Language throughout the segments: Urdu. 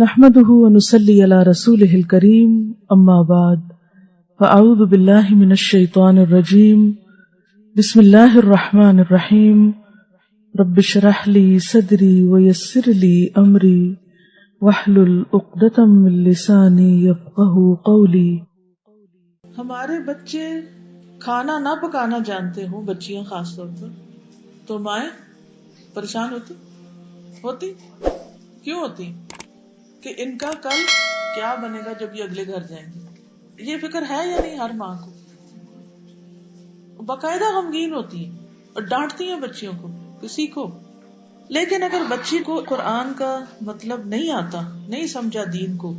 نحمده ونصلي على رسوله الكريم اما بعد فاعوذ بالله من الشيطان الرجيم بسم الله الرحمن الرحيم رب اشرح لي صدري ويسر لي امري واحلل عقدة من لساني يفقهوا قولي. ہمارے بچے کھانا نہ پکانا جانتے ہوں، بچیاں خاص طور پر، تو مائیں پریشان ہوتی کیوں ہوتی کہ ان کا کل کیا بنے گا جب یہ اگلے گھر جائیں گے. یہ فکر ہے یا نہیں ہر ماں کو؟ باقاعدہ غمگین ہوتی ہیں اور ڈانٹتی ہیں بچیوں کو کہ سیکھو. لیکن اگر بچی کو قرآن کا مطلب نہیں آتا، نہیں سمجھا دین کو،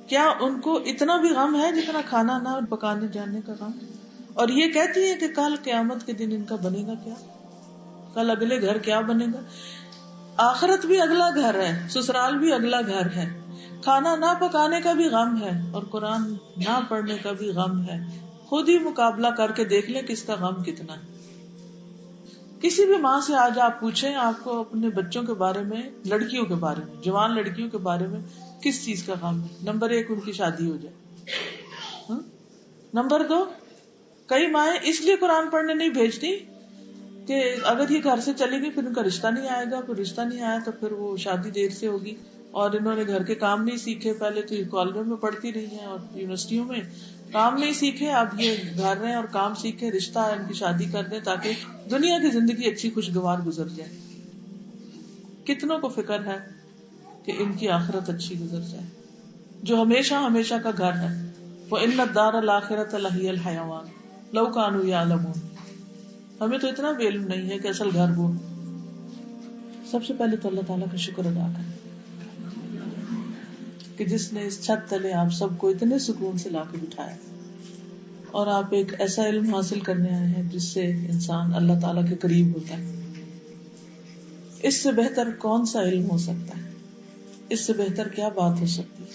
کیا ان کو اتنا بھی غم ہے جتنا کھانا نہ پکانے جاننے کا غم؟ اور یہ کہتی ہے کہ کل قیامت کے دن ان کا بنے گا کیا، کل اگلے گھر کیا بنے گا. آخرت بھی اگلا گھر ہے، سسرال بھی اگلا گھر ہے. کھانا نہ پکانے کا بھی غم ہے اور قرآن نہ پڑھنے کا بھی غم ہے. خود ہی مقابلہ کر کے دیکھ لیں کس کا غم کتنا ہے. کسی بھی ماں سے آج آپ پوچھیں آپ کو اپنے بچوں کے بارے میں، لڑکیوں کے بارے میں، جوان لڑکیوں کے بارے میں کس چیز کا غم ہے؟ نمبر 1 ان کی شادی ہو جائے. نمبر 2 کئی مائیں اس لیے قرآن پڑھنے نہیں بھیجتی کہ اگر یہ گھر سے چلی گئی پھر ان کا رشتہ نہیں آئے گا، پھر رشتہ نہیں آیا تو پھر وہ شادی دیر سے ہوگی، اور انہوں نے گھر کے کام نہیں سیکھے. پہلے تو کالجوں میں پڑھتی رہی ہیں اور یونیورسٹیوں میں کام نہیں سیکھے، اب یہ گھر رہے اور کام سیکھے، رشتہ ان کی شادی کر دیں تاکہ دنیا کی زندگی اچھی خوشگوار گزر جائے. کتنوں کو فکر ہے کہ ان کی آخرت اچھی گزر جائے جو ہمیشہ ہمیشہ کا گھر ہے. وَإِنَّ الدَّارَ الْآخِرَةَ لَهِيَ الْحَيَوَانُ لَوْ كَانُوا يَعْلَمُونَ. ہمیں تو اتنا بھی علم نہیں ہے کہ اصل گھر وہ. سب سے پہلے تو اللہ تعالیٰ کا شکر ادا کریں کہ جس نے اس چھت تلے آپ سب کو اتنے سکون سے لا کے بٹھایا، اور آپ ایک ایسا علم حاصل کرنے آئے ہیں جس سے انسان اللہ تعالیٰ کے قریب ہوتا ہے. اس سے بہتر کون سا علم ہو سکتا ہے؟ اس سے بہتر کیا بات ہو سکتی ہے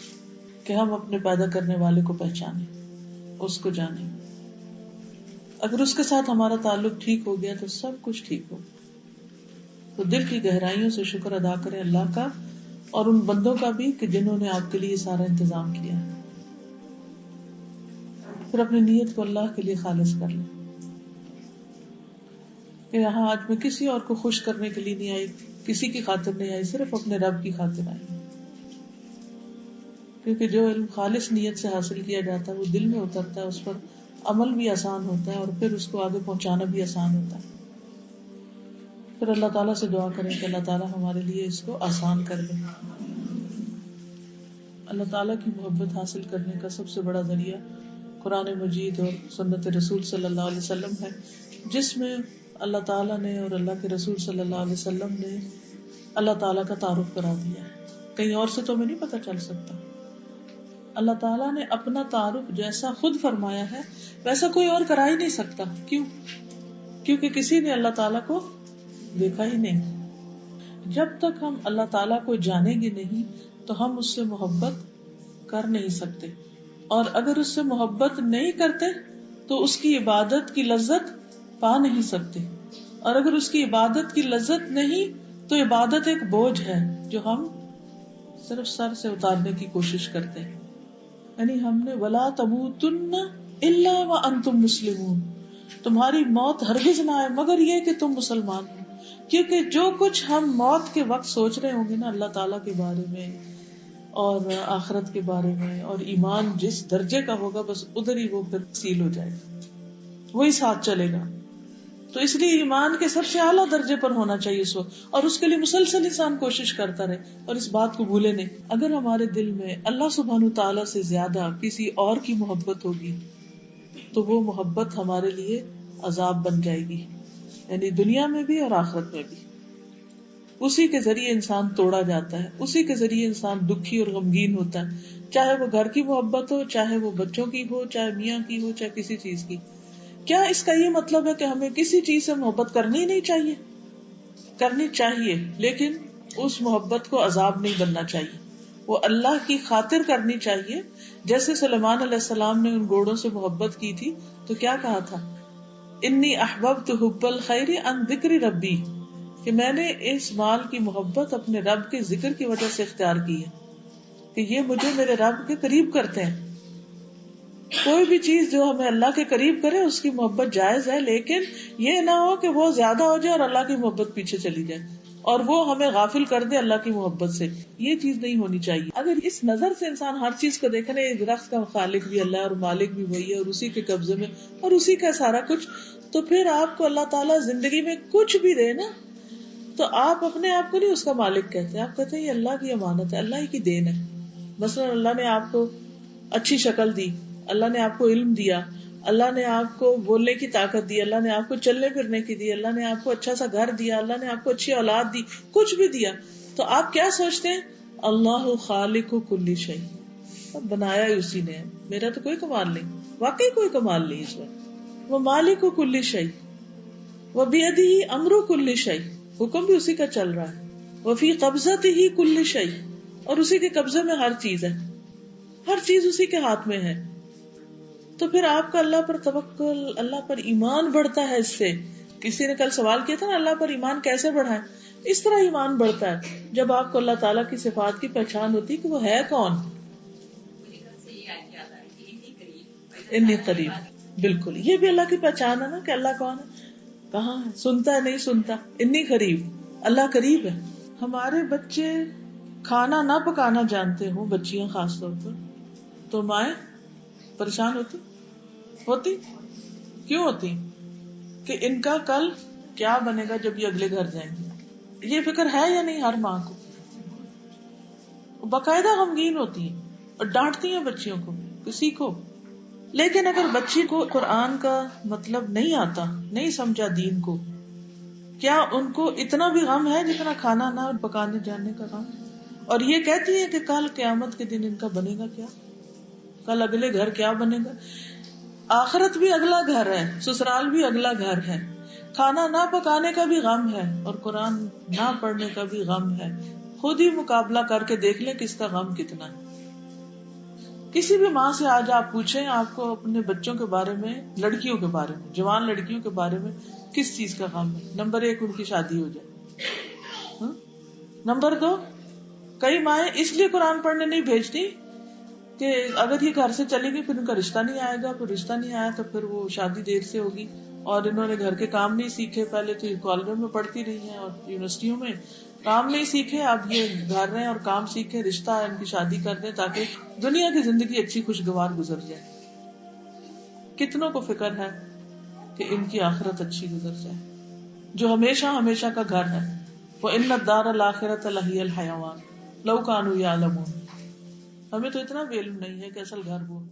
کہ ہم اپنے پیدا کرنے والے کو پہچانیں، اس کو جانیں. اگر اس کے ساتھ ہمارا تعلق ٹھیک ہو گیا تو سب کچھ ٹھیک ہو. تو دل کی گہرائیوں سے شکر ادا کریں اللہ کا اور ان بندوں کا بھی کہ جنہوں نے آپ کے لیے سارا انتظام کیا. پھر اپنی نیت کو اللہ کے لیے خالص کر لیں کہ یہاں آج میں کسی اور کو خوش کرنے کے لیے نہیں آئی، کسی کی خاطر نہیں آئی، صرف اپنے رب کی خاطر آئی. کیونکہ جو علم خالص نیت سے حاصل کیا جاتا ہے وہ دل میں اترتا ہے، اس پر عمل بھی آسان ہوتا ہے اور پھر اس کو آگے پہنچانا بھی آسان ہوتا ہے. پھر اللہ تعالیٰ سے دعا کریں کہ اللہ تعالیٰ ہمارے لیے اس کو آسان کر دے. اللہ تعالیٰ کی محبت حاصل کرنے کا سب سے بڑا ذریعہ قرآن مجید اور سنت رسول صلی اللہ علیہ وسلم ہے، جس میں اللہ تعالیٰ نے اور اللہ کے رسول صلی اللہ علیہ وسلم نے اللہ تعالیٰ کا تعارف کرا دیا ہے. کہیں اور سے تو ہمیں نہیں پتہ چل سکتا. اللہ تعالیٰ نے اپنا تعارف جیسا خود فرمایا ہے ویسا کوئی اور کرا ہی نہیں سکتا. کیوں؟ کیونکہ کسی نے اللہ تعالیٰ کو دیکھا ہی نہیں. جب تک ہم اللہ تعالیٰ کو جانیں گے نہیں تو ہم اس سے محبت کر نہیں سکتے، اور اگر اس سے محبت نہیں کرتے تو اس کی عبادت کی لذت پا نہیں سکتے، اور اگر اس کی عبادت کی لذت نہیں تو عبادت ایک بوجھ ہے جو ہم صرف سر سے اتارنے کی کوشش کرتے ہیں. یعنی ہم نے وَلَا تَمُوتُنَّ إِلَّا وَأَنْتُمْ مُسْلِمُونَ، تمہاری موت ہرگز نہ آئے مگر یہ کہ تم مسلمان ہو. کیونکہ جو کچھ ہم موت کے وقت سوچ رہے ہوں گے نا اللہ تعالیٰ کے بارے میں اور آخرت کے بارے میں اور ایمان جس درجے کا ہوگا بس ادھر ہی وہ پھر تفصیل ہو جائے گا، وہی ساتھ چلے گا. تو اس لیے ایمان کے سب سے اعلیٰ درجے پر ہونا چاہیے اس وقت، اور اس کے لیے مسلسل انسان کوشش کرتا رہے اور اس بات کو بھولے نہیں. اگر ہمارے دل میں اللہ سبحانہ تعالیٰ سے زیادہ کسی اور کی محبت ہوگی تو وہ محبت ہمارے لیے عذاب بن جائے گی، یعنی دنیا میں بھی اور آخرت میں بھی. اسی کے ذریعے انسان توڑا جاتا ہے، اسی کے ذریعے انسان دکھی اور غمگین ہوتا ہے، چاہے وہ گھر کی محبت ہو، چاہے وہ بچوں کی ہو، چاہے میاں کی ہو، چاہے کسی چیز کی. کیا اس کا یہ مطلب ہے کہ ہمیں کسی چیز سے محبت کرنی نہیں چاہیے؟ کرنی چاہیے، لیکن اس محبت کو عذاب نہیں بننا چاہیے، وہ اللہ کی خاطر کرنی چاہیے. جیسے سلیمان علیہ السلام نے ان گھوڑوں سے محبت کی تھی تو کیا کہا تھا؟ انی احببت حب الخیر عن ذکر ربی، کہ میں نے اس مال کی محبت اپنے رب کے ذکر کی وجہ سے اختیار کی ہے. کہ یہ مجھے میرے رب کے قریب کرتے ہیں. کوئی بھی چیز جو ہمیں اللہ کے قریب کرے اس کی محبت جائز ہے، لیکن یہ نہ ہو کہ وہ زیادہ ہو جائے اور اللہ کی محبت پیچھے چلی جائے اور وہ ہمیں غافل کر دے اللہ کی محبت سے. یہ چیز نہیں ہونی چاہیے. اگر اس نظر سے انسان ہر چیز کو دیکھے نا، درخت کا خالق بھی اللہ ہے اور مالک بھی وہی ہے اور اسی کے قبضے میں اور اسی کا سارا کچھ، تو پھر آپ کو اللہ تعالیٰ زندگی میں کچھ بھی دے نا تو آپ اپنے آپ کو نہیں اس کا مالک کہتے، آپ کہتے ہیں یہ اللہ کی امانت ہے، اللہ ہی کی دین ہے. مثلا اللہ نے آپ کو اچھی شکل دی، اللہ نے آپ کو علم دیا، اللہ نے آپ کو بولنے کی طاقت دی، اللہ نے آپ کو چلنے پھرنے کی دی، اللہ نے آپ کو اچھا سا گھر دیا، اللہ نے آپ کو اچھی اولاد دی، کچھ بھی دیا، تو آپ کیا سوچتے ہیں؟ اللہ خالق کل شیء، بنایا ہی اسی نے ہے، میرا تو کوئی کمال نہیں. واقعی کوئی کمال نہیں اس میں. وہ مالک کل شیء وبیدہ امر کل شیء، حکم بھی اسی کا چل رہا ہے. وفی قبضتہ کل شیء، اور اسی کے قبضے میں ہر چیز ہے، ہر چیز اسی کے ہاتھ میں ہے. تو پھر آپ کا اللہ پر توکل، اللہ پر ایمان بڑھتا ہے. اس سے کسی نے کل سوال کیا تھا نا اللہ پر ایمان کیسے بڑھائیں؟ اس طرح ایمان بڑھتا ہے جب آپ کو اللہ تعالیٰ کی صفات کی پہچان ہوتی ہے کہ وہ ہے کون. انی قریب، بالکل یہ بھی اللہ کی پہچان ہے نا کہ اللہ کون ہے، کہاں ہے، سنتا ہے نہیں سنتا، انی قریب، اللہ قریب ہے. ہمارے بچے کھانا نہ پکانا جانتے ہوں، بچیاں خاص طور پر، تو مائیں پریشان ہوتی کیوں ہوتی؟ کہ ان کا کل کیا بنے گا جب یہ اگلے گھر جائیں گے. یہ فکر ہے یا نہیں ہر ماں کو؟ باقاعدہ غمگین ہوتی ہیں اور ڈانٹتی ہیں بچیوں کو کہ سیکھو. لیکن اگر بچی کو قرآن کا مطلب نہیں آتا، نہیں سمجھا دین کو، کیا ان کو اتنا بھی غم ہے جتنا کھانا نہ پکانے جاننے کا غم؟ اور یہ کہتی ہے کہ کل قیامت کے دن ان کا بنے گا کیا، کل اگلے گھر کیا بنے گا. آخرت بھی اگلا گھر ہے، سسرال بھی اگلا گھر ہے. کھانا نہ پکانے کا بھی غم ہے اور قرآن نہ پڑھنے کا بھی غم ہے. خود ہی مقابلہ کر کے دیکھ لیں کس کا غم کتنا ہے. کسی بھی ماں سے آج آپ پوچھیں آپ کو اپنے بچوں کے بارے میں، لڑکیوں کے بارے میں، جوان لڑکیوں کے بارے میں کس چیز کا غم ہے؟ نمبر 1 ان کی شادی ہو جائے. نمبر 2 کئی مائیں اس لیے قرآن پڑھنے نہیں بھیجتی کہ اگر یہ گھر سے چلے گی پھر ان کا رشتہ نہیں آئے گا، پھر رشتہ نہیں آیا تو پھر وہ شادی دیر سے ہوگی، اور انہوں نے گھر کے کام نہیں سیکھے. پہلے تو کالجوں میں پڑھتی رہی ہیں اور یونیورسٹیوں میں، کام نہیں سیکھے، اب یہ گھر رہے اور کام سیکھے، رشتہ ان کی شادی کر دیں تاکہ دنیا کی زندگی اچھی خوشگوار گزر جائے. کتنوں کو فکر ہے کہ ان کی آخرت اچھی گزر جائے جو ہمیشہ ہمیشہ کا گھر ہے. وَإِنَّ الدَّارَ الْآخِرَةَ لَهِيَ الْحَيَوَانُ لَوْ كَانُوا يَعْلَمُونَ. ہمیں تو اتنا بھی علم نہیں ہے کہ اصل گھر وہ ہے.